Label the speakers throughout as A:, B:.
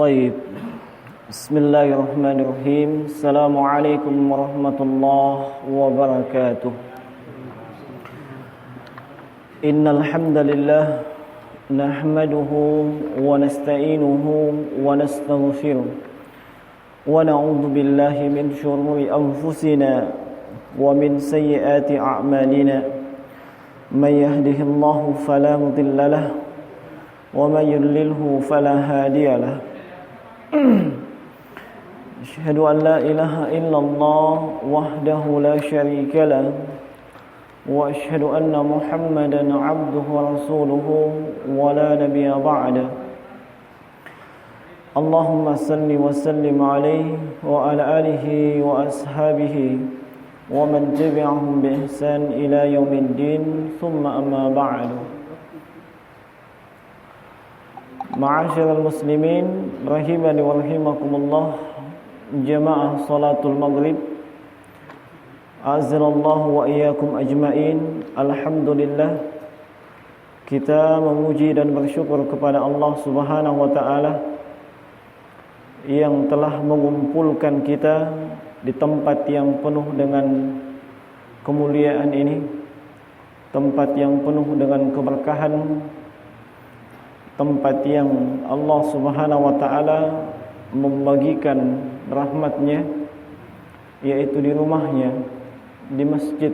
A: طيب بسم الله الرحمن الرحيم السلام عليكم ورحمة الله وبركاته إن الحمد لله نحمده ونستعينه ونستغفره ونعوذ بالله من شرور أنفسنا ومن سيئات أعمالنا من يهده الله فلا مضل له ومن يضلله فلا هادي له أشهد أن لا إله إلا الله وحده لا شريك له وأشهد أن محمدا عبده ورسوله ولا نبي بعده اللهم صل وسلم عليه وعلى آله وأصحابه ومن تبعهم بإحسان إلى يوم الدين ثم أما بعد Ma'asyiral muslimin rahimani wa rahimakumullah, jamaah salatul maghrib, azzalallahu wa iyyakum ajmain. Alhamdulillah, kita memuji dan bersyukur kepada Allah Subhanahu wa taala yang telah mengumpulkan kita di tempat yang penuh dengan kemuliaan ini, tempat yang penuh dengan keberkahan, tempat yang Allah Subhanahu wa taala membagikan rahmatnya, yaitu di rumahnya, di masjid,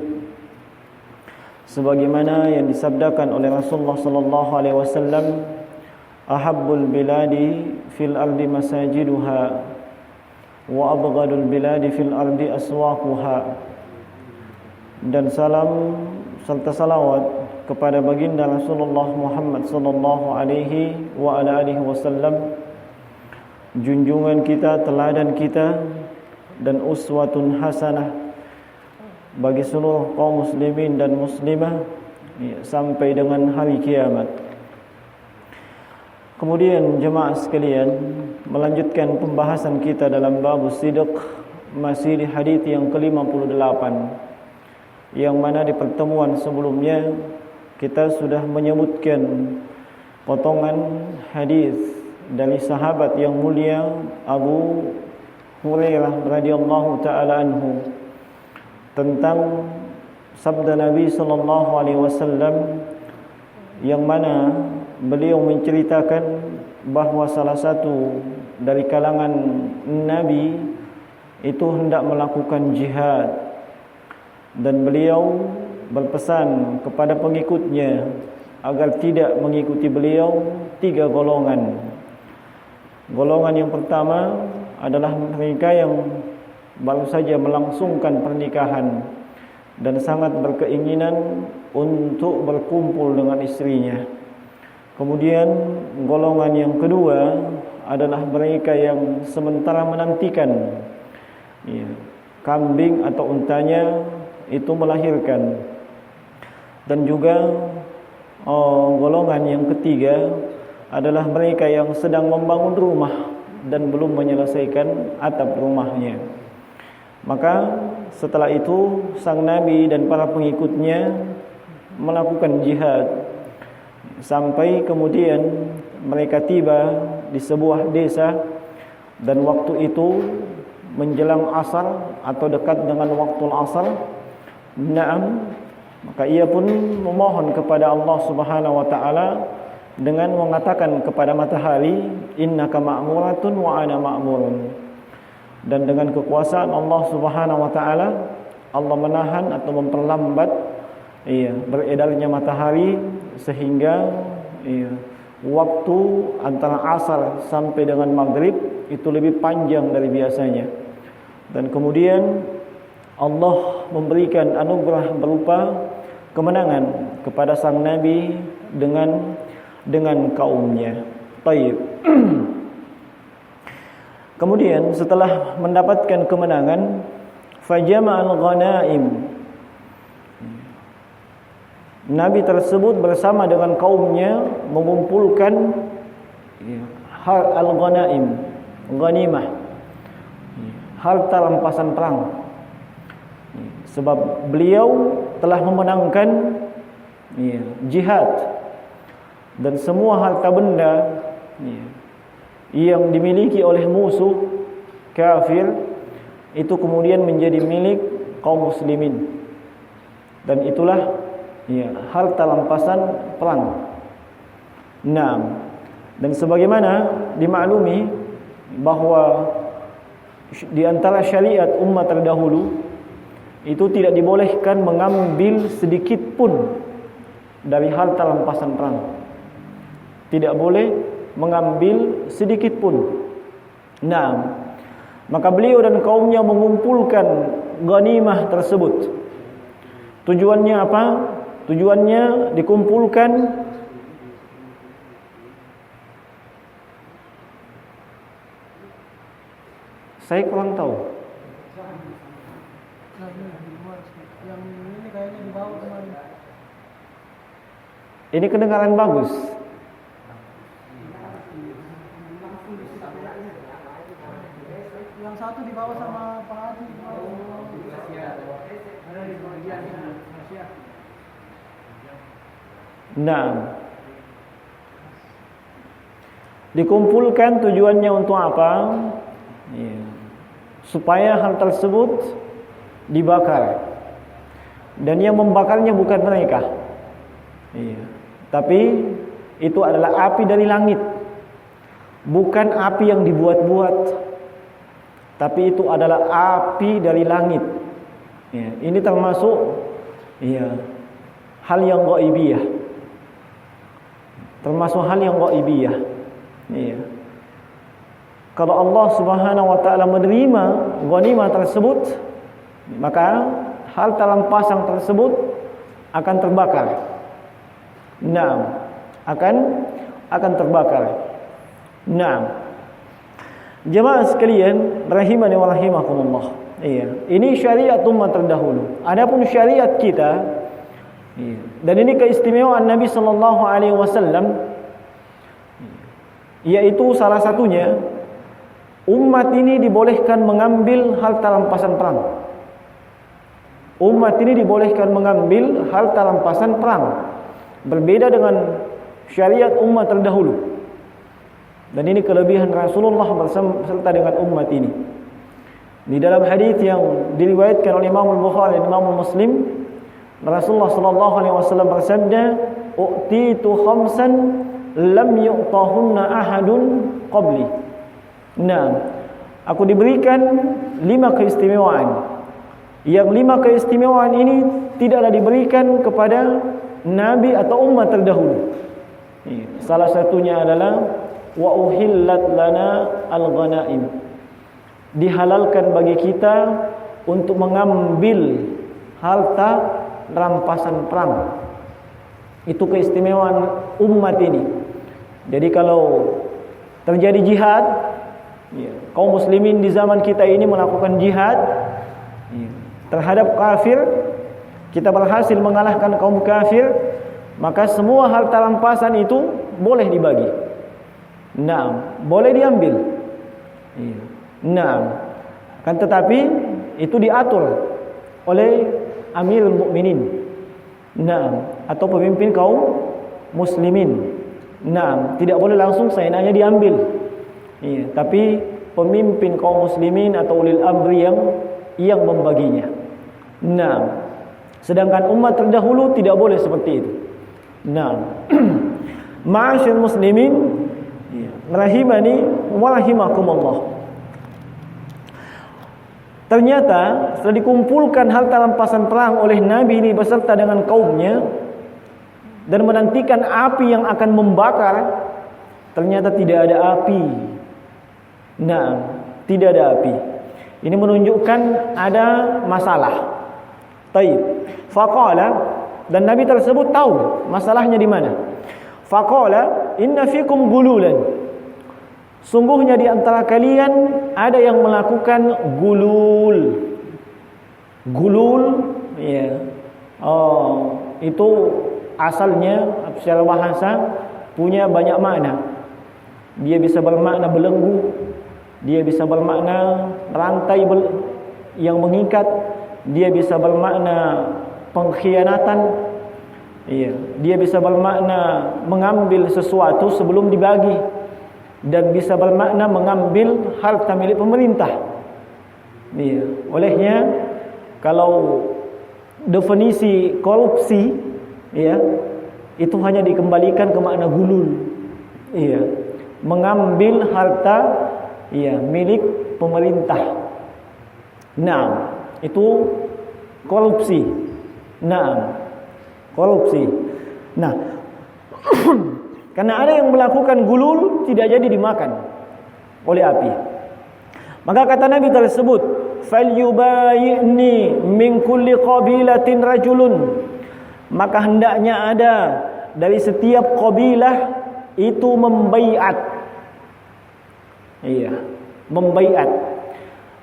A: sebagaimana yang disabdakan oleh Rasulullah sallallahu alaihi wasallam, ahabbul biladi fil ardi masajiduha wa abghadul biladi fil ardi aswaquha. Dan salam serta salawat kepada baginda Rasulullah Muhammad sallallahu alaihi wa ala alihi wasallam, junjungan kita, teladan kita, dan uswatun hasanah bagi seluruh kaum muslimin dan muslimah sampai dengan hari kiamat. Kemudian jemaah sekalian, melanjutkan pembahasan kita dalam babus sidq, masih di hadis yang ke-58, yang mana di pertemuan sebelumnya kita sudah menyebutkan potongan hadis dari sahabat yang mulia Abu Hurairah radhiyallahu taala anhu tentang sabda Nabi sallallahu alaihi wasallam, yang mana beliau menceritakan bahwa salah satu dari kalangan Nabi itu hendak melakukan jihad, dan beliau berpesan kepada pengikutnya agar tidak mengikuti beliau 3 golongan. Golongan yang pertama adalah mereka yang baru saja melangsungkan pernikahan dan sangat berkeinginan untuk berkumpul dengan istrinya. Kemudian golongan yang kedua adalah mereka yang sementara menantikan kambing atau untanya itu melahirkan. Dan juga golongan yang ketiga adalah mereka yang sedang membangun rumah dan belum menyelesaikan atap rumahnya. Maka setelah itu sang Nabi dan para pengikutnya melakukan jihad, sampai kemudian mereka tiba di sebuah desa, dan waktu itu menjelang asar atau dekat dengan waktu asar. Maka ia pun memohon kepada Allah Subhanahu wa taala dengan mengatakan kepada matahari, innaka ma'muratun wa ana ma'murun. Dan dengan kekuasaan Allah Subhanahu wa taala, Allah menahan atau memperlambat beredarnya matahari, sehingga waktu antara asar sampai dengan maghrib itu lebih panjang dari biasanya. Dan kemudian Allah memberikan anugerah berupa kemenangan kepada sang Nabi dengan kaumnya. Baik. Kemudian setelah mendapatkan kemenangan, fajama'al ghanaim, Nabi tersebut bersama dengan kaumnya mengumpulkan al-ghanaim, ghanimah, harta rampasan perang. Sebab beliau telah memenangkan jihad, dan semua harta benda yang dimiliki oleh musuh kafir itu kemudian menjadi milik kaum muslimin. Dan itulah harta rampasan perang. Dan sebagaimana dimaklumi bahwa di antara syariat umat terdahulu itu tidak dibolehkan mengambil sedikit pun dari harta rampasan perang. Tidak boleh mengambil sedikit pun. Maka beliau dan kaumnya mengumpulkan ghanimah tersebut. Tujuannya apa? Tujuannya dikumpulkan saya kurang tahu.
B: Yang ini kayaknya dibawa kemarin.
A: Ini kedengaran bagus.
B: Yang satu dibawa sama Pak Haji.
A: Dikumpulkan tujuannya untuk apa? Supaya hal tersebut dibakar. Dan yang membakarnya bukan mereka. Tapi itu adalah api dari langit. Bukan api yang dibuat-buat. Tapi itu adalah api dari langit. Ini termasuk hal yang ghaibiyah. Termasuk hal yang ghaibiyah. Kalau Allah Subhanahu wa taala menerima ghanimah tersebut, maka harta rampasan tersebut akan terbakar. Akan terbakar. Jemaah sekalian, rahimani wa rahimakumullah. Ini syariat umat terdahulu. Adapun syariat kita, dan ini keistimewaan Nabi sallallahu alaihi wasallam, yaitu salah satunya umat ini dibolehkan mengambil harta rampasan perang. Umat ini dibolehkan mengambil harta rampasan perang. Berbeda dengan syariat umat terdahulu. Dan ini kelebihan Rasulullah beserta dengan umat ini. Di dalam hadis yang diriwayatkan oleh Imam Al-Bukhari dan Imam Muslim, Rasulullah sallallahu alaihi wasallam bersabda, "U'titu khamsan lam yu'tahunna ahadun qabli." Aku diberikan 5 keistimewaan. Yang 5 keistimewaan ini tidaklah diberikan kepada nabi atau umat terdahulu. Salah satunya adalah wa uhillat lana al-ghanaim. Dihalalkan bagi kita untuk mengambil harta rampasan perang. Itu keistimewaan umat ini. Jadi kalau terjadi jihad, kaum muslimin di zaman kita ini melakukan jihad terhadap kafir, kita berhasil mengalahkan kaum kafir, maka semua harta rampasan itu boleh dibagi. Boleh diambil. Kan tetapi itu diatur oleh Amirul Mukminin. Atau pemimpin kaum muslimin. Tidak boleh langsung seenaknya diambil. Tapi pemimpin kaum muslimin atau ulil amri yang membaginya. Sedangkan umat terdahulu tidak boleh seperti itu. Ma'asyiral muslimin, rahimani wa rahimakumullah. Ternyata setelah dikumpulkan harta rampasan perang oleh Nabi ini beserta dengan kaumnya dan menantikan api yang akan membakar, ternyata tidak ada api. Tidak ada api. Ini menunjukkan ada masalah. Taib. Faqala, dan Nabi tersebut tahu masalahnya di mana. Faqala, inna fikum gululan. Sungguhnya di antara kalian ada yang melakukan gulul. Gulul, itu asalnya secara bahasa punya banyak makna. Dia bisa bermakna belenggu, dia bisa bermakna rantai yang mengikat, dia bisa bermakna pengkhianatan, dia bisa bermakna mengambil sesuatu sebelum dibagi. dan bisa bermakna mengambil harta milik pemerintah. Iya. Olehnya kalau definisi korupsi, ya, itu hanya dikembalikan ke makna gulul. Iya. Mengambil harta, iya, milik pemerintah. Nah, itu korupsi. Nah, korupsi. Nah, karena ada yang melakukan gulul tidak jadi dimakan oleh api. Maka kata Nabi tersebut, "Falyubayyi'ni min kulli qabilatin rajulun." Maka hendaknya ada dari setiap kabilah itu membaiat. Iya, membaiat.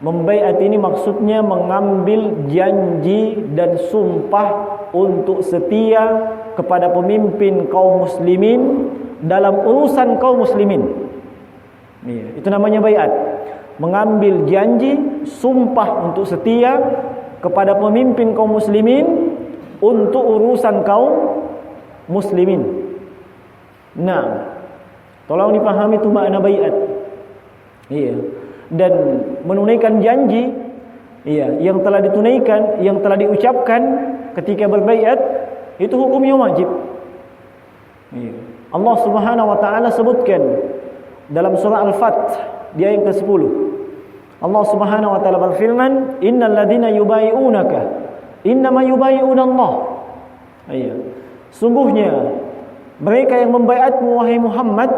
A: Membaiat ini maksudnya mengambil janji dan sumpah untuk setia kepada pemimpin kaum muslimin dalam urusan kaum muslimin. Iya, itu namanya baiat. Mengambil janji, sumpah untuk setia kepada pemimpin kaum muslimin untuk urusan kaum muslimin. Nah, tolong dipahami itu makna baiat. Iya. Dan menunaikan janji, iya, yang telah ditunaikan, yang telah diucapkan ketika berbaiat itu hukumnya wajib. Iya. Allah Subhanahu wa taala sebutkan dalam surah Al-Fath di ayat ke-10. Allah Subhanahu wa taala berfirman, "Innal ladzina yubai'unaka innama yubai'una Allah." Iya. Sungguhnya mereka yang membaiatmu wahai Muhammad,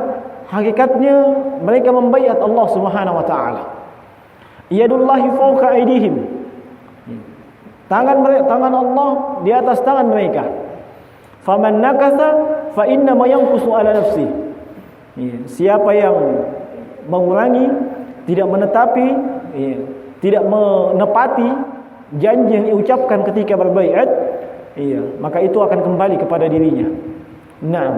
A: hakikatnya mereka membaiat Allah Subhanahu wa taala. Yadullahi fawqa aydihim. Tangan Allah di atas tangan mereka. Faman nakatha fa inna ma yanqusu ala nafsi. Siapa yang mengurangi, tidak menetapi, tidak menepati janji yang diucapkan ketika berbaiat, maka itu akan kembali kepada dirinya. Naam.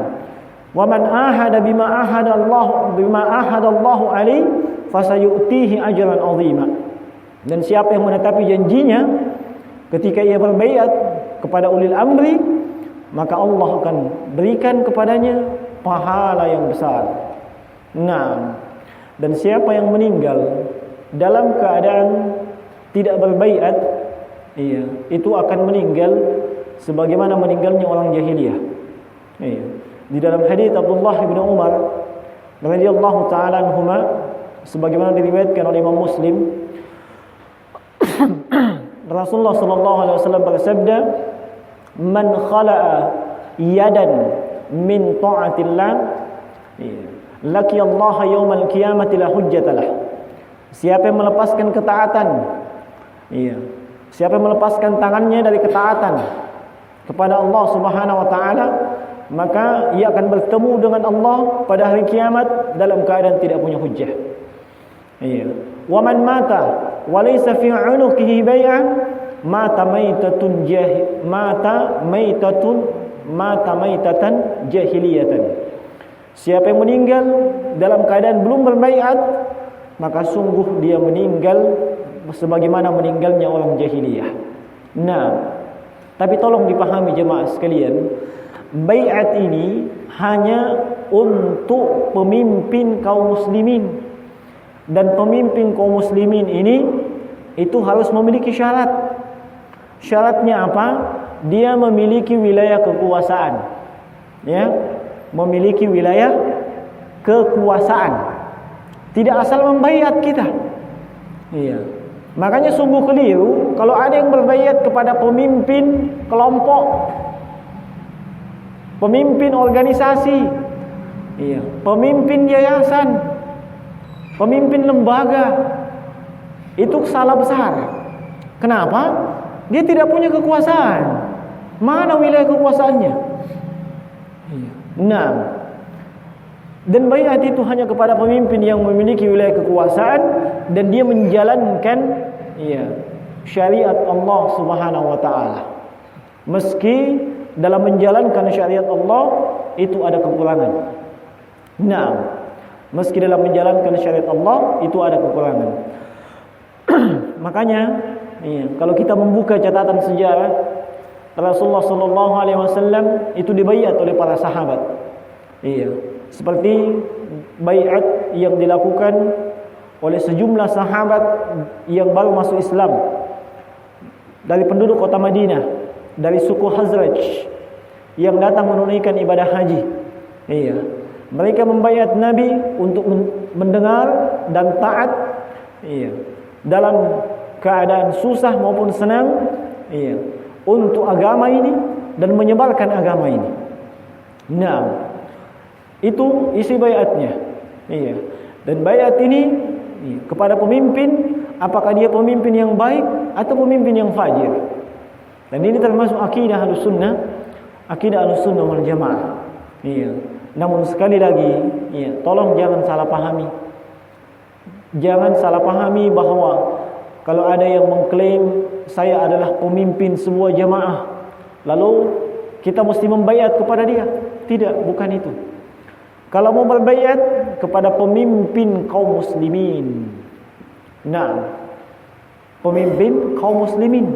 A: Wa man ahada bima ahada Allah alaihi fasayu'tihi ajran 'azima. Dan siapa yang menetapi janjinya ketika ia berbaiat kepada ulil amri, maka Allah akan berikan kepadanya pahala yang besar. Nah, dan siapa yang meninggal dalam keadaan tidak berbaiat, itu akan meninggal sebagaimana meninggalnya orang jahiliyah. Di dalam hadis Abdullah bin Umar radhiyallahu taala anhuma, sebagaimana diriwayatkan oleh Imam Muslim, Rasulullah sallallahu alaihi wasallam bersabda, "Man khala'a yadan min ta'atillah, laki Allah yaumal qiyamati la hujjatalah." Siapa yang melepaskan ketaatan, siapa yang melepaskan tangannya dari ketaatan kepada Allah Subhanahu wa taala, maka ia akan bertemu dengan Allah pada hari kiamat dalam keadaan tidak punya hujjah. Wa man mata wa laysa fi 'unuqihi bai'ah mata maitatan jahiliyatan. Siapa yang meninggal dalam keadaan belum berbaiat, maka sungguh dia meninggal sebagaimana meninggalnya orang jahiliyah. Nah, tapi tolong dipahami jemaah sekalian, baiat ini hanya untuk pemimpin kaum muslimin. Dan pemimpin kaum muslimin ini itu harus memiliki syarat. Syaratnya apa? Dia memiliki wilayah kekuasaan. Ya, memiliki wilayah kekuasaan. Tidak asal membaiat kita. Iya. Makanya sungguh keliru kalau ada yang berbaiat kepada pemimpin kelompok, pemimpin organisasi, pemimpin yayasan, pemimpin lembaga. Itu salah besar. Kenapa? Dia tidak punya kekuasaan. Mana wilayah kekuasaannya? Nah, dan baiat itu hanya kepada pemimpin yang memiliki wilayah kekuasaan dan dia menjalankan syariat Allah Subhanahu wa taala. Meski dalam menjalankan syariat Allah itu ada kekurangan. Nah, meski dalam menjalankan syariat Allah itu ada kekurangan. Makanya, kalau kita membuka catatan sejarah, Rasulullah sallallahu alaihi wasallam itu dibaiat oleh para sahabat. Seperti baiat yang dilakukan oleh sejumlah sahabat yang baru masuk Islam dari penduduk kota Madinah, dari suku Khazraj yang datang menunaikan ibadah haji. Iya, mereka membaiat Nabi untuk mendengar dan taat, iya, dalam keadaan susah maupun senang, iya, untuk agama ini dan menyebarkan agama ini. Nah, itu isi baiatnya. Iya. Dan baiat ini kepada pemimpin, apakah dia pemimpin yang baik atau pemimpin yang fajir. Dan ini termasuk akidah Ahlussunnah, akidah Ahlussunnah wal Jamaah. Iya. Namun sekali lagi, iya, tolong jangan salah pahami. Jangan salah pahami bahwa kalau ada yang mengklaim saya adalah pemimpin sebuah jamaah, lalu kita mesti membaiat kepada dia. Tidak, bukan itu. Kalau mau berbaiat kepada pemimpin kaum muslimin, nah, pemimpin kaum muslimin,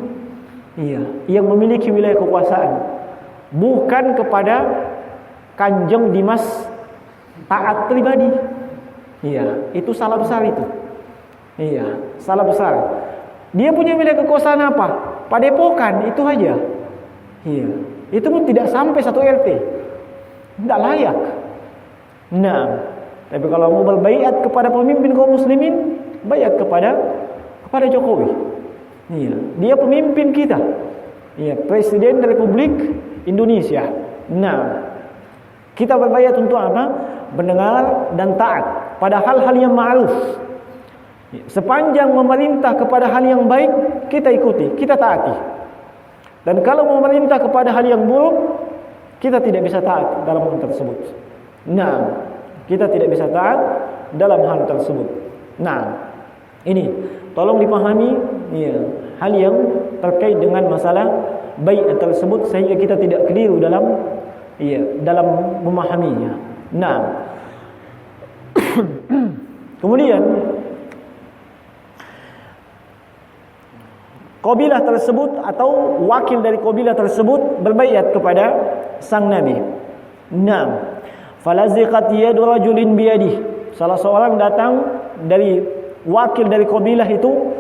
A: iya, yang memiliki wilayah kekuasaan, bukan kepada Kanjeng Dimas taat pribadi. Iya, itu salah besar itu. Iya, salah besar. Dia punya wilayah kekuasaan apa? Padepokan itu aja. Iya, itu pun tidak sampai 1 RT. Tidak layak. Nah, tapi kalau mau berbaiat kepada pemimpin kaum muslimin, baiat kepada Jokowi. Iya, dia pemimpin kita. Iya, Presiden Republik Indonesia. Nah, kita berbaiat untuk apa? Mendengar dan taat pada hal-hal yang ma'ruf. Sepanjang memerintah kepada hal yang baik, kita ikuti, kita taati. Dan kalau memerintah kepada hal yang buruk, kita tidak bisa taat dalam hal tersebut. Nah, kita tidak bisa taat dalam hal tersebut. Nah, ini tolong dipahami, ya, hal yang terkait dengan masalah baiat tersebut sehingga kita tidak keliru dalam, ya, dalam memahaminya. Nah, kemudian kabilah tersebut atau wakil dari kabilah tersebut berbaiat kepada sang Nabi. Nah, falaziqat yadu rajulin biyadih. Salah seorang datang dari wakil dari kabilah itu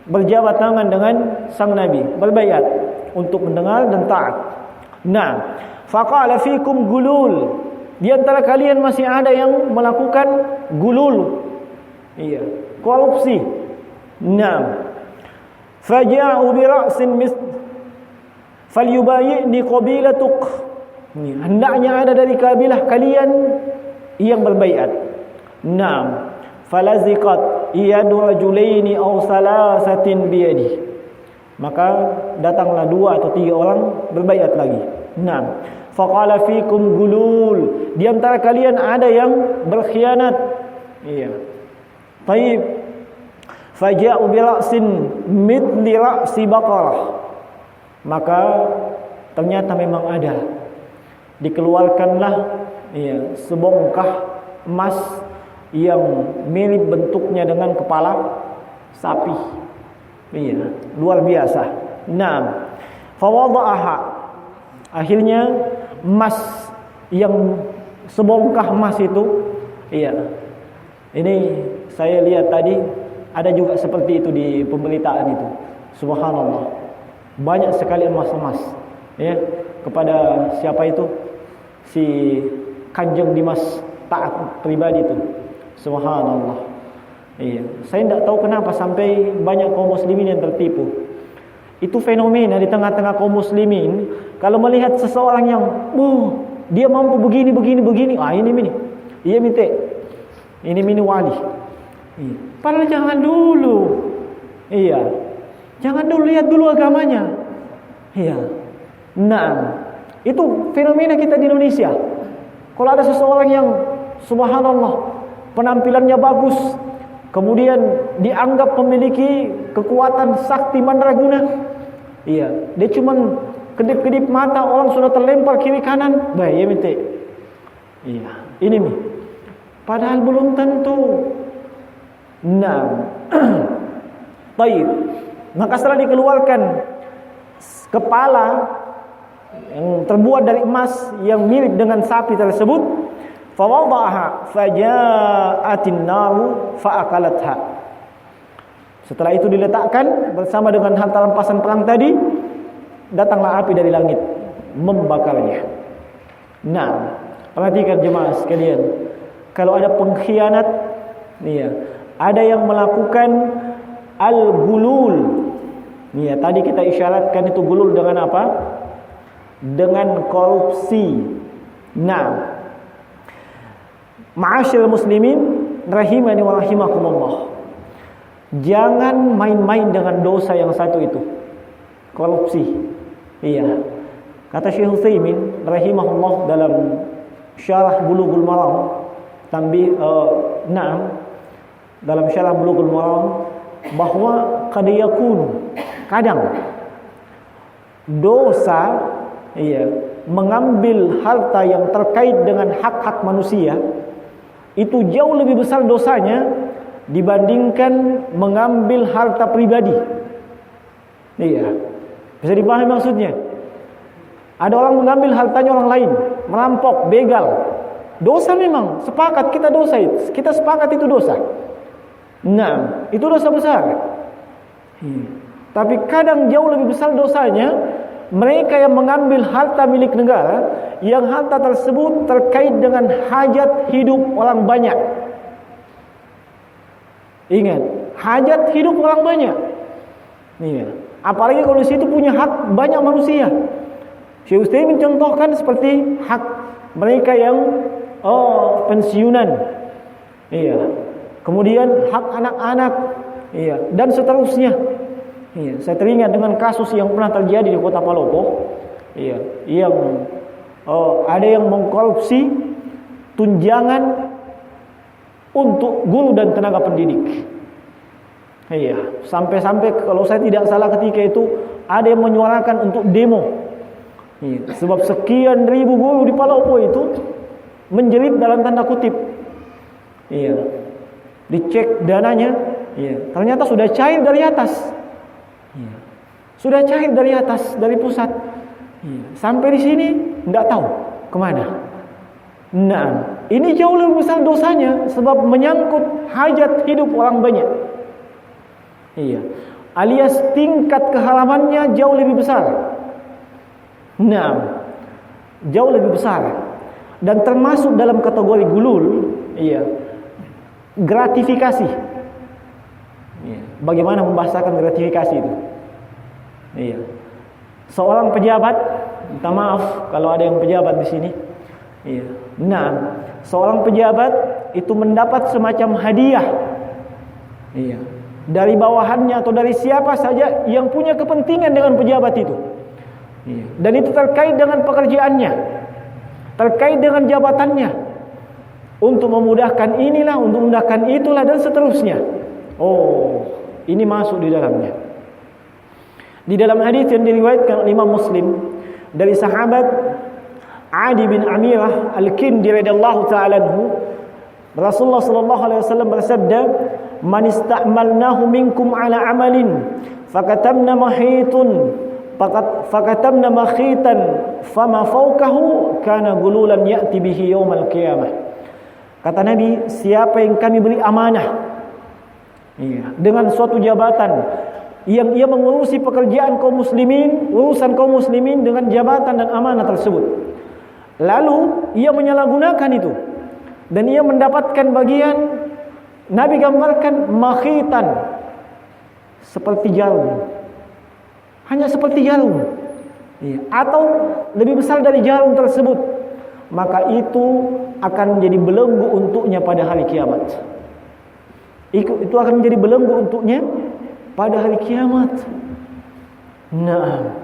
A: berjabat tangan dengan sang Nabi, berbaiat untuk mendengar dan taat. Nah, faqala fikum gulul. Di antara kalian masih ada yang melakukan gulul. Iya, korupsi. Nah, faja'u bi ra'sin falyubayyi'ni qabilatuk. Hendaknya ada dari kabilah kalian yang berbaiat. Naam, falaziqat yadu rajulaini aw salasatin biyadi. Maka datanglah 2 atau 3 orang berbaiat lagi. Naam, faqala fikum gulul. Di antara kalian ada yang berkhianat. Iya. Baik. Faja'u bi ra'sin mithli ra'si baqarah. Maka ternyata memang ada. Dikeluarkanlah, ya, sebongkah emas yang mirip bentuknya dengan kepala sapi. Iya, luar biasa. Nah, fawada'aha. Akhirnya emas yang sebongkah emas itu, iya. Ini saya lihat tadi ada juga seperti itu di pemberitaan itu. Subhanallah. Banyak sekali emas-emas, ya, kepada siapa itu? Si Kanjeng Dimas taat pribadi itu. Subhanallah. Iya, saya tidak tahu kenapa sampai banyak kaum muslimin yang tertipu. Itu fenomena di tengah-tengah kaum muslimin. Kalau melihat seseorang yang, dia mampu begini. Ini. Iya minta. Ini mini wali. Iya. Padahal jangan dulu. Iya. Jangan dulu, lihat dulu agamanya. Iya. Nah, itu fenomena kita di Indonesia. Kalau ada seseorang yang subhanallah penampilannya bagus, kemudian dianggap memiliki kekuatan sakti mandraguna, iya, dia cuman kedip-kedip mata orang sudah terlempar kiri kanan, ya minta. Iya, ini nih. Padahal belum tentu. Nah, baik. Maka setelah dikeluarkan kepala yang terbuat dari emas yang mirip dengan sapi tersebut, Fawada'aha faja'atin naru fa'akalatha. Setelah itu diletakkan bersama dengan harta rampasan perang tadi, datanglah api dari langit membakarnya. Nah, perhatikan jemaah sekalian, kalau ada pengkhianat, ada yang melakukan al-gulul. Tadi kita isyaratkan itu gulul dengan apa? Dengan korupsi. Nah, ma'asyiral muslimin rahimani wa rahimakumullah, jangan main-main dengan dosa yang satu itu, korupsi. Kata Syekh Utsaimin rahimahullah dalam syarah Bulughul Maram, dalam syarah Bulughul Maram, bahwa kadang dosa mengambil harta yang terkait dengan hak-hak manusia itu jauh lebih besar dosanya dibandingkan mengambil harta pribadi. Bisa dipahami maksudnya? Ada orang mengambil hartanya orang lain, merampok, begal. Dosa memang, sepakat kita dosa itu. Kita sepakat itu dosa. Nah, itu dosa besar. Tapi kadang jauh lebih besar dosanya mereka yang mengambil harta milik negara, yang harta tersebut terkait dengan hajat hidup orang banyak. Ingat, hajat hidup orang banyak. Apalagi kalau di situ punya hak banyak manusia. Syekh Utsaimin mencontohkan seperti hak mereka yang pensiunan. Kemudian hak anak-anak, dan seterusnya. Saya teringat dengan kasus yang pernah terjadi di Kota Palopo, yang ada yang mengkorupsi tunjangan untuk guru dan tenaga pendidik. Sampai-sampai kalau saya tidak salah ketika itu ada yang menyuarakan untuk demo. Sebab sekian ribu guru di Palopo itu menjerit dalam tanda kutip. Dicek dananya, ternyata sudah cair dari atas. Sudah cair dari atas, dari pusat. Sampai di sini tidak tahu kemana. Nah, ini jauh lebih besar dosanya sebab menyangkut hajat hidup orang banyak. Alias tingkat keharamannya jauh lebih besar. Nah, jauh lebih besar. Dan termasuk dalam kategori gulul, gratifikasi. Bagaimana membahasakan gratifikasi itu? Seorang pejabat, minta maaf kalau ada yang pejabat di sini. Nah, seorang pejabat itu mendapat semacam hadiah. Dari bawahannya atau dari siapa saja yang punya kepentingan dengan pejabat itu. Dan itu terkait dengan pekerjaannya, terkait dengan jabatannya, untuk memudahkan inilah, untuk memudahkan itulah, dan seterusnya. Ini masuk di dalamnya. Di dalam hadis yang diriwayatkan oleh Imam Muslim dari sahabat Adi bin Amirah Al-Kindi radhiyallahu ta'ala anhu, Rasulullah sallallahu alaihi wasallam bersabda, "Man ista'malnahu minkum ala amalin fakatamna mahitun fakatamna makhitan fama fawqahu kana gululan ya'ti bihi yaumal qiyamah." Kata Nabi, siapa yang kami beri amanah dengan suatu jabatan yang ia mengurusi pekerjaan kaum muslimin, urusan kaum muslimin dengan jabatan dan amanah tersebut, lalu ia menyalahgunakan itu dan ia mendapatkan bagian, Nabi gambarkan makhitan, seperti jarum, hanya seperti jarum, atau lebih besar dari jarum tersebut, maka itu akan menjadi belenggu untuknya pada hari kiamat. Itu akan menjadi belenggu untuknya pada hari kiamat. Nah,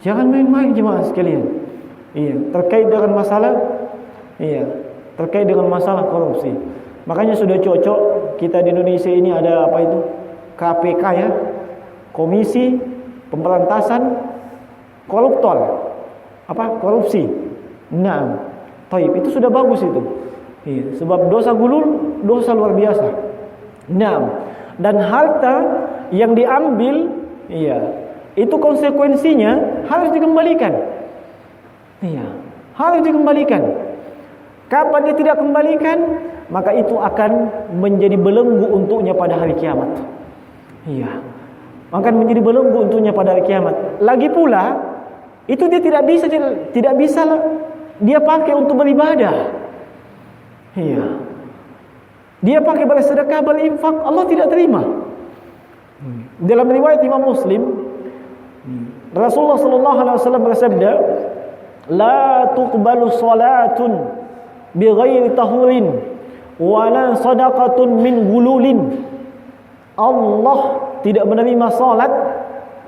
A: jangan main-main jemaah sekalian. Terkait dengan masalah, terkait dengan masalah korupsi. Makanya sudah cocok kita di Indonesia ini ada apa itu? KPK ya, Komisi Pemberantasan Koruptor. Korupsi. Nah, itu sudah bagus itu. Sebab dosa gulul, dosa luar biasa. Nah, dan harta yang diambil, itu konsekuensinya harus dikembalikan. Harus dikembalikan. Kapan dia tidak kembalikan, maka itu akan menjadi belenggu untuknya pada hari kiamat. Iya. Akan menjadi belenggu untuknya pada hari kiamat. Lagi pula, itu dia tidak bisa dia pakai untuk beribadah. Iya. Dia pakai bersedekah, berinfak, Allah tidak terima. Dalam riwayat Imam Muslim, Rasulullah sallallahu alaihi wasallam bersabda, "La tuqbalu salatun bighairi tahurin wa la sadaqatun min gululin." Allah tidak menerima salat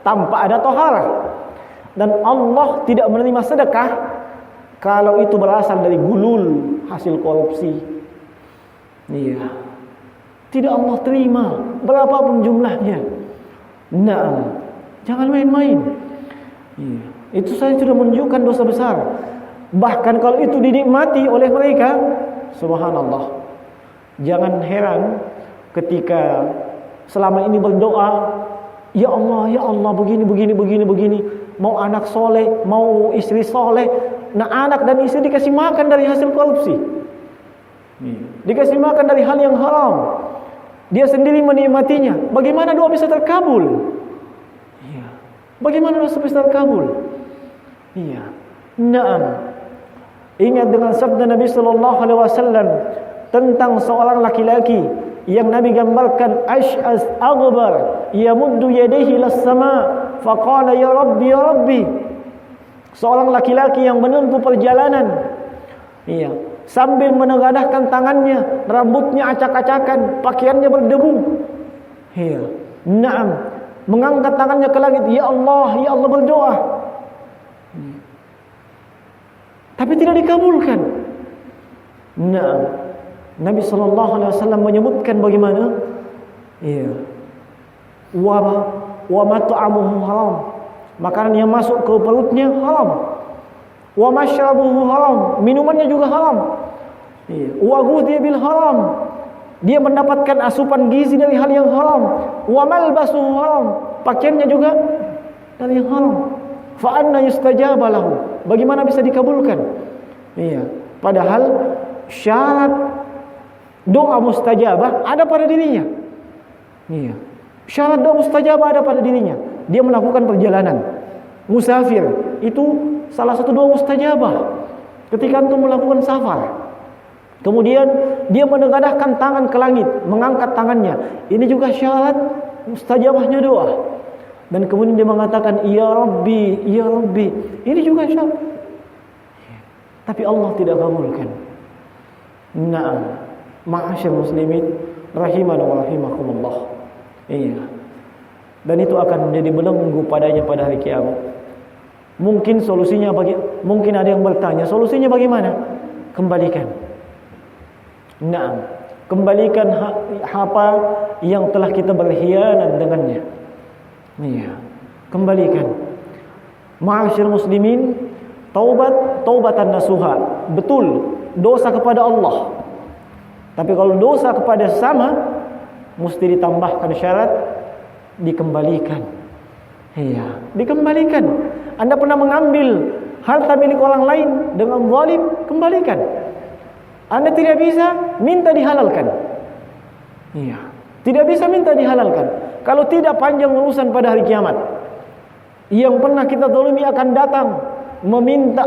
A: tanpa ada taharah, dan Allah tidak menerima sedekah kalau itu berasal dari gulul, hasil korupsi. Iya. Tidak Allah terima berapapun jumlahnya. Nah, jangan main-main. Iya. Itu saja sudah menunjukkan dosa besar. Bahkan kalau itu dinikmati oleh mereka, subhanallah. Jangan heran ketika selama ini berdoa, ya Allah begini, mau anak soleh, mau istri soleh. Nah, anak dan istri dikasih makan dari hasil korupsi, dikasih makan dari hal yang haram. Dia sendiri menikmatinya. Bagaimana doa bisa terkabul? Iya. Bagaimana doa bisa terkabul? Iya. Naam. Ingat dengan sabda Nabi sallallahu alaihi wasallam tentang seorang laki-laki yang Nabi gambarkan ash'as aghbar yamuddu yadayhi ila sama faqala ya rabbi. Seorang laki-laki yang menempuh perjalanan, iya, sambil menengadahkan tangannya, rambutnya acak-acakan, pakaiannya berdebu. Iya. Naam, mengangkat tangannya ke langit, ya Allah berdoa. Tapi tidak dikabulkan. Naam. Nabi sallallahu alaihi wasallam menyebutkan bagaimana? Iya. Wa mat'amuhu haram. Makanan yang masuk ke perutnya haram. Wa mashrabuhu haram, minumannya juga haram. Iya. Wa ghudhiya bil haram. Dia mendapatkan asupan gizi dari hal yang haram. Wa malbasuhu haram. Pakaiannya juga dari yang haram. Fa anna yustajaba lahu. Bagaimana bisa dikabulkan? Iya. Padahal syarat doa mustajabah ada pada dirinya. Iya. Syarat doa mustajabah ada pada dirinya. Dia melakukan perjalanan musafir, itu salah satu doa mustajabah. Ketika antum melakukan safar, kemudian dia menengadahkan tangan ke langit, mengangkat tangannya, ini juga syarat mustajabahnya doa. Dan kemudian dia mengatakan ya Rabbi, ini juga syarat. Tapi Allah tidak kabulkan. Naam, ma'asyar muslimin rahimana wa rahimakumullah. Iya. Dan itu akan menjadi belenggu padanya pada hari kiamat. Mungkin mungkin ada yang bertanya, solusinya bagaimana? Kembalikan. Naam, kembalikan apa yang telah kita berkhianat dengannya. Iya, kembalikan. Ma'asyir muslimin, taubatan nasuha. Betul, dosa kepada Allah. Tapi kalau dosa kepada sesama, mesti ditambahkan syarat, dikembalikan. Iya, dikembalikan. Anda pernah mengambil harta milik orang lain dengan zalim, kembalikan. Anda tidak bisa minta dihalalkan. Iya, tidak bisa minta dihalalkan. Kalau tidak, panjang urusan pada hari kiamat. Yang pernah kita zalimi akan datang meminta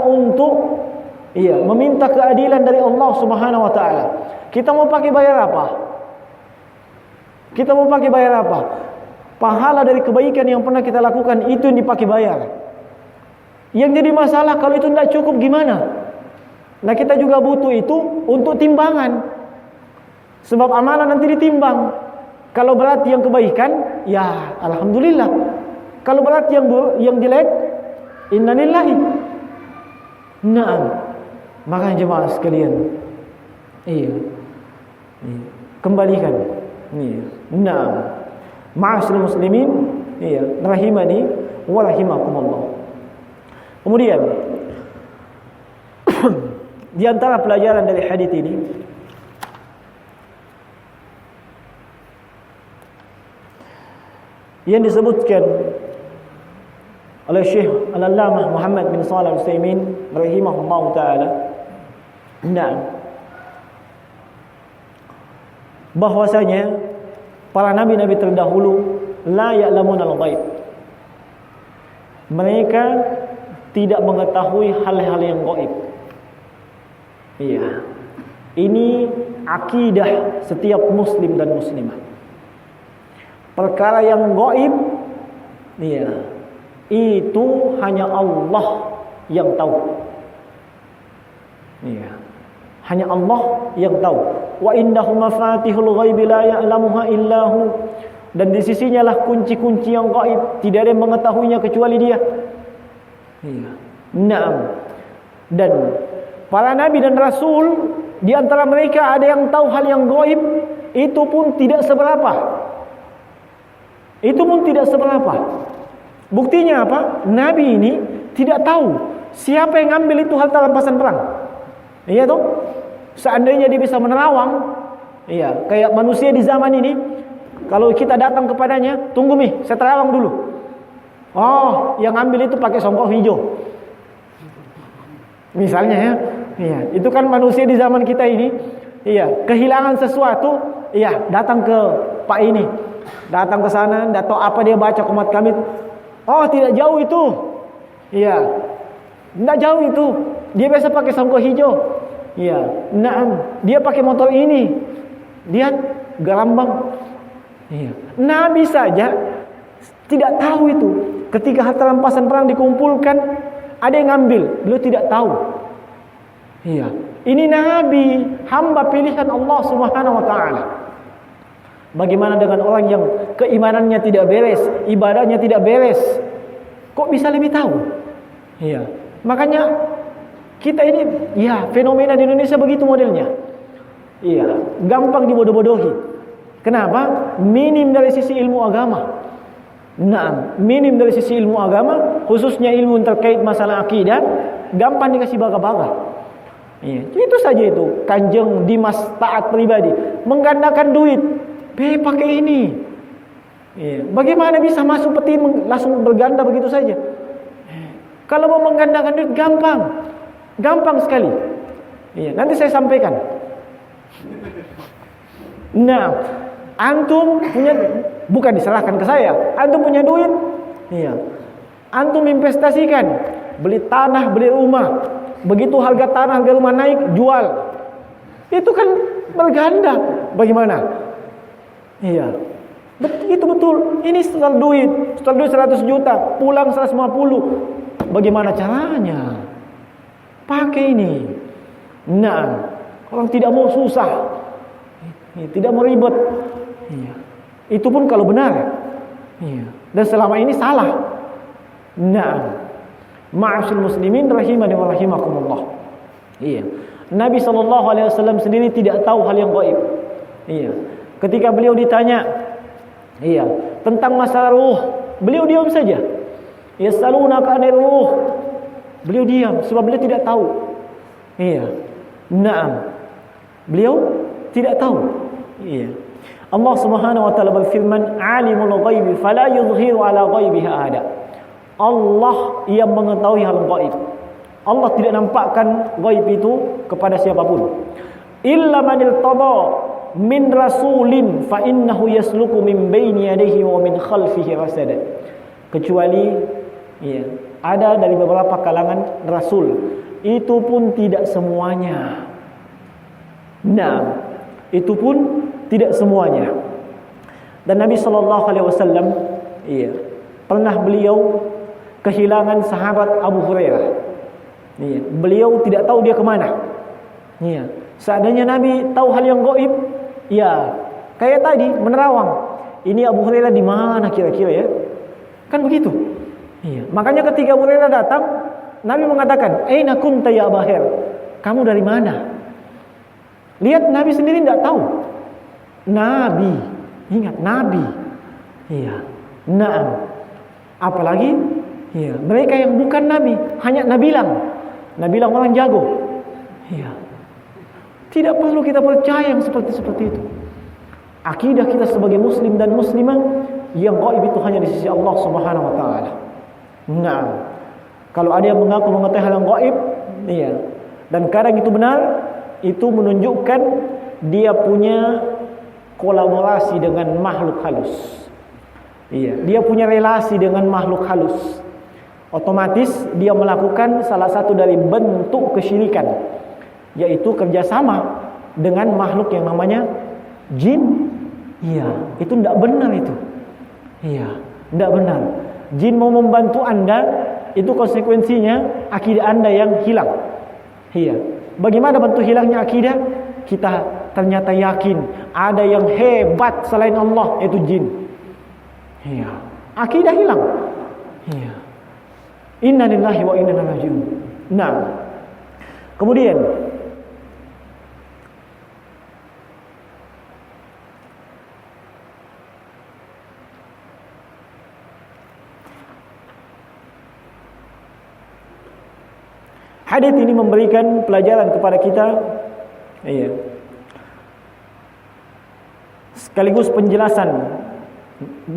A: meminta keadilan dari Allah Subhanahu wa taala. Kita mau pakai bayar apa? Pahala dari kebaikan yang pernah kita lakukan itu yang dipakai bayar. Yang jadi masalah kalau itu tidak cukup gimana? Nah, kita juga butuh itu untuk timbangan. Sebab amalan nanti ditimbang. Kalau berat yang kebaikan, ya alhamdulillah. Kalau berat yang jelek, innalillahi. Naam. Maka jemaah sekalian, kembalikan. Naam. Ma'asyiral muslimin, rahimani wa rahimakumullah. Kemudian di antara pelajaran dari hadis ini, yang disebutkan oleh Syekh Al-Allamah Muhammad bin Shalih Al-Utsaimin rahimahullah taala, bahwasanya para nabi-nabi terdahulu la ya'lamunal ghaib. Mereka tidak mengetahui hal-hal yang gaib. Iya. Ini akidah setiap muslim dan muslimah. Perkara yang gaib, iya, itu hanya Allah yang tahu. Iya. Hanya Allah yang tahu. Wa indahu mafatihul ghaibi la ya'lamuha illahu. Dan di sisinya lah kunci-kunci yang gaib, tidak ada yang mengetahuinya kecuali Dia. Iya. Naam. Dan para nabi dan rasul, di antara mereka ada yang tahu hal yang gaib, itu pun tidak seberapa. Itu pun tidak seberapa. Buktinya apa? Nabi ini tidak tahu siapa yang ngambil itu harta rampasan perang. Iya toh? Seandainya dia bisa menerawang, iya, kayak manusia di zaman ini, kalau kita datang kepadanya, tunggu Mi, saya terawang dulu. Oh, yang ngambil itu pakai songkok hijau. Misalnya ya, iya, itu kan manusia di zaman kita ini, iya, kehilangan sesuatu, iya, datang ke Pak ini, datang ke sana, tidak tahu apa dia baca komat kami. Oh, tidak jauh itu, iya, tidak jauh itu, dia biasa pakai songkok hijau, iya, naam, dia pakai motor ini, lihat galambang, iya. Nabi saja tidak tahu itu. Ketika harta rampasan perang dikumpulkan, ada yang ngambil, beliau tidak tahu. Iya, ini Nabi, hamba pilihan Allah Subhanahu wa taala. Bagaimana dengan orang yang keimanannya tidak beres, ibadahnya tidak beres? Kok bisa lebih tahu? Iya. Makanya kita ini, ya, fenomena di Indonesia begitu modelnya. Iya, gampang dibodoh-bodohi. Kenapa? Minim dari sisi ilmu agama. Nah, minim dari sisi ilmu agama, khususnya ilmu terkait masalah akidah, gampang dikasih baga-baga. Iya, itu saja itu. Kanjeng Dimas taat pribadi, menggandakan duit, pakai ini. Iya. Bagaimana bisa masuk peti langsung berganda begitu saja? Kalau mau menggandakan duit gampang, gampang sekali. Iya, nanti saya sampaikan. Nah, antum punya, bukan diserahkan ke saya, antum punya duit, iya, antum investasikan, beli tanah, beli rumah, begitu harga tanah, harga rumah naik, jual, itu kan berganda. Bagaimana? Iya, itu betul. Ini setelah duit 100 juta, pulang 150, bagaimana caranya? Pakai ini. Nah, orang tidak mau susah, tidak mau ribet. Iya. Itu pun kalau benar. Iya. Dan selama ini salah. Nah, ma'asyiral muslimin rahimani wa rahimakumullah. Iya. Nabi SAW sendiri tidak tahu hal yang gaib. Iya. Ketika beliau ditanya, iya, tentang masalah ruh, beliau diam saja. Yasalunaka 'anil ruh. Beliau diam sebab beliau tidak tahu. Iya. Naam. Beliau tidak tahu. Iya. Allah Subhanahu wa taala berfirman, "Alimul ghaibi fala yuzhiru ala ghaibihi ahada." Allah yang mengetahui hal gaib. Allah tidak nampakkan gaib itu kepada siapapun. Illa man irtada min rasulin fa innahu yasluku min baini yadayhi wa min khalfihi rasada. Kecuali, iya, ada dari beberapa kalangan rasul. Itu pun tidak semuanya. Nah, itu pun tidak semuanya. Dan Nabi SAW, iya, pernah beliau kehilangan sahabat Abu Hurairah. Iya, beliau tidak tahu dia kemana. Iya, seandainya Nabi tahu hal yang gaib, ya, kayak tadi menerawang. Ini Abu Hurairah di mana kira-kira ya? Kan begitu. Iya, makanya ketika Abu Hurairah datang, Nabi mengatakan, "Aina kunta ya Abu Hurairah?" Kamu dari mana? Lihat, Nabi sendiri tidak tahu. Nabi, ingat Nabi. Iya. Naam. Apalagi, iya, mereka yang bukan Nabi, hanya Nabilang orang jago. Iya. Tidak perlu kita percaya yang seperti itu. Akidah kita sebagai muslim dan muslimah, yang gaib itu hanya di sisi Allah Subhanahu wa taala. Naam. Kalau ada yang mengaku mengetahui hal yang gaib, iya, dan kadang itu benar, itu menunjukkan dia punya, kolaborasi dengan makhluk halus. Iya, dia punya relasi dengan makhluk halus. Otomatis dia melakukan salah satu dari bentuk kesyirikan, yaitu kerjasama dengan makhluk yang namanya jin. Iya, itu tidak benar itu. Iya, tidak benar. Jin mau membantu Anda, itu konsekuensinya akidah Anda yang hilang. Iya. Bagaimana bentuk hilangnya akidah? Kita ternyata yakin ada yang hebat selain Allah, yaitu jin. Iya. Akidah hilang. Iya. Inna lillahi wa inna ilaihi raji'un. Nah, kemudian hadis ini memberikan pelajaran kepada kita, iya, sekaligus penjelasan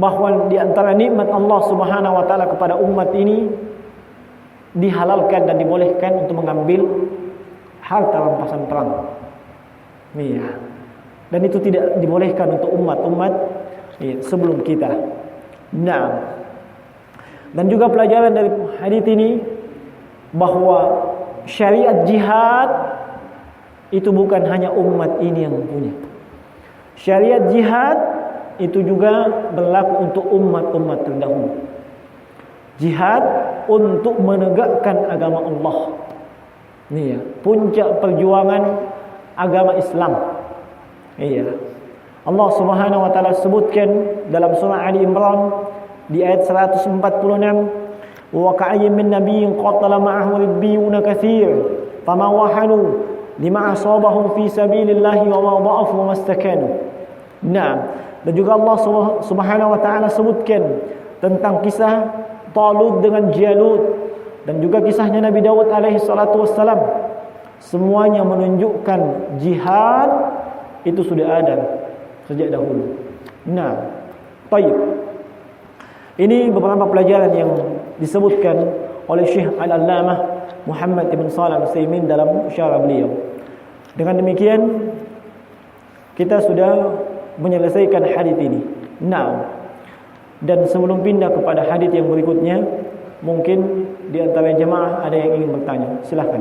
A: bahwa di antara nikmat Allah Subhanahu wa taala kepada umat ini dihalalkan dan dibolehkan untuk mengambil harta rampasan perang. Iya. Dan itu tidak dibolehkan untuk umat-umat sebelum kita. Nah, dan juga pelajaran dari hadis ini bahwa syariat jihad itu bukan hanya umat ini yang mempunyai. Syariat jihad itu juga berlaku untuk umat-umat terdahulu. Jihad untuk menegakkan agama Allah. Iya, puncak perjuangan agama Islam. Iya. Allah Subhanahu wa taala sebutkan dalam surah Ali Imran di ayat 146, "Wa ka'ayyin min nabiyyin qatala ma'ahu ribbiyun katsir, fama wahanu lima asabahum fi sabilillahi wa ma dha'afu wa mastakanu." Nah, dan juga Allah Subhanahu wa taala sebutkan tentang kisah Talut dengan Jalut, dan juga kisahnya Nabi Daud alaihi salatu wassalam. Semuanya menunjukkan jihad itu sudah ada sejak dahulu. Nah, baik. Ini beberapa pelajaran yang disebutkan oleh Syekh Al-Allamah Muhammad ibn Shalih Al-Utsaimin dalam syarah beliau. Dengan demikian kita sudah menyelesaikan hadis ini. Nah, dan sebelum pindah kepada hadis yang berikutnya, mungkin di antara jemaah ada yang ingin bertanya. Silakan.